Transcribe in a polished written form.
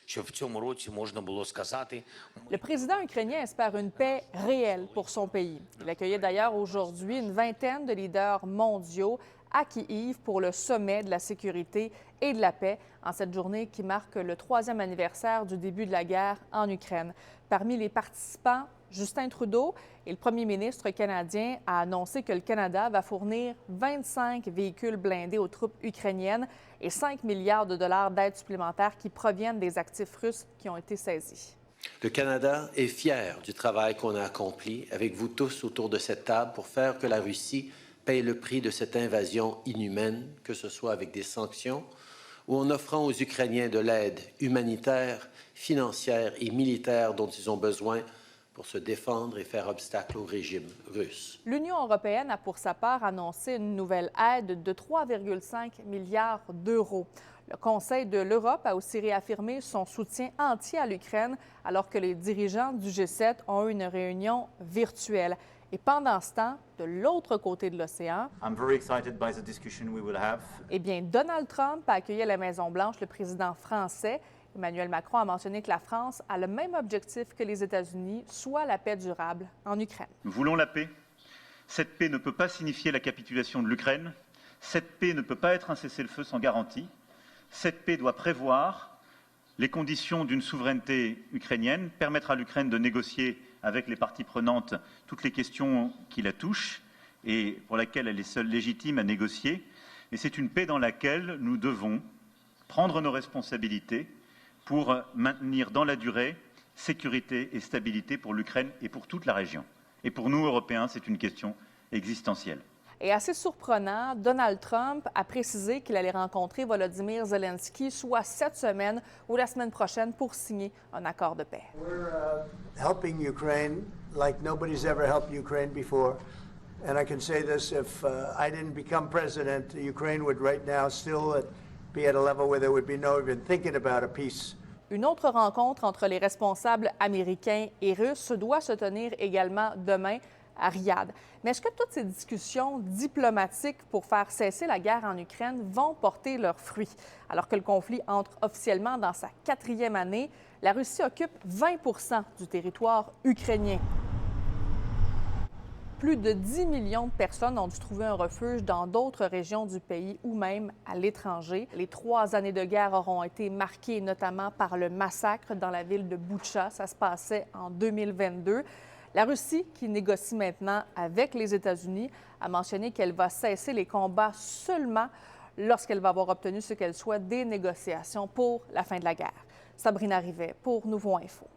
щоб в цьому році можна було сказати. Le président ukrainien espère une paix réelle pour son pays. Il accueillait d'ailleurs aujourd'hui une vingtaine de leaders mondiaux à Kyiv pour le sommet de la sécurité et de la paix en cette journée qui marque le 3e anniversaire du début de la guerre en Ukraine. Parmi les participants, Justin Trudeau et le premier ministre canadien a annoncé que le Canada va fournir 25 véhicules blindés aux troupes ukrainiennes et 5 milliards de dollars d'aide supplémentaire qui proviennent des actifs russes qui ont été saisis. Le Canada est fier du travail qu'on a accompli avec vous tous autour de cette table pour faire que la Russie paye le prix de cette invasion inhumaine, que ce soit avec des sanctions ou en offrant aux Ukrainiens de l'aide humanitaire, financière et militaire dont ils ont besoin pour se défendre et faire obstacle au régime russe. L'Union européenne a pour sa part annoncé une nouvelle aide de 3,5 milliards d'euros. Le Conseil de l'Europe a aussi réaffirmé son soutien entier à l'Ukraine alors que les dirigeants du G7 ont eu une réunion virtuelle. Et pendant ce temps, de l'autre côté de l'océan, eh bien, Donald Trump a accueilli à la Maison-Blanche le président français. Emmanuel Macron a mentionné que la France a le même objectif que les États-Unis, soit la paix durable en Ukraine. Nous voulons la paix. Cette paix ne peut pas signifier la capitulation de l'Ukraine. Cette paix ne peut pas être un cessez-le-feu sans garantie. Cette paix doit prévoir les conditions d'une souveraineté ukrainienne, permettre à l'Ukraine de négocier avec les parties prenantes toutes les questions qui la touchent et pour laquelle elle est seule légitime à négocier. Et c'est une paix dans laquelle nous devons prendre nos responsabilités pour maintenir dans la durée sécurité et stabilité pour l'Ukraine et pour toute la région. Et pour nous, Européens, c'est une question existentielle. Et assez surprenant, Donald Trump a précisé qu'il allait rencontrer Volodymyr Zelensky soit cette semaine ou la semaine prochaine pour signer un accord de paix. We're helping Ukraine like nobody's ever helped Ukraine before. And I can say this, if I didn't become president, Ukraine would right now still be at a level where there would be no even thinking about a peace. Une autre rencontre entre les responsables américains et russes doit se tenir également demain à Riyad. Mais est-ce que toutes ces discussions diplomatiques pour faire cesser la guerre en Ukraine vont porter leurs fruits? Alors que le conflit entre officiellement dans sa 4e année, la Russie occupe 20 du territoire ukrainien. Plus de 10 millions de personnes ont dû trouver un refuge dans d'autres régions du pays ou même à l'étranger. Les 3 années de guerre auront été marquées notamment par le massacre dans la ville de Boutcha. Ça se passait en 2022. La Russie, qui négocie maintenant avec les États-Unis, a mentionné qu'elle va cesser les combats seulement lorsqu'elle va avoir obtenu ce qu'elle souhaite, des négociations pour la fin de la guerre. Sabrina Rivet pour Nouveau Info.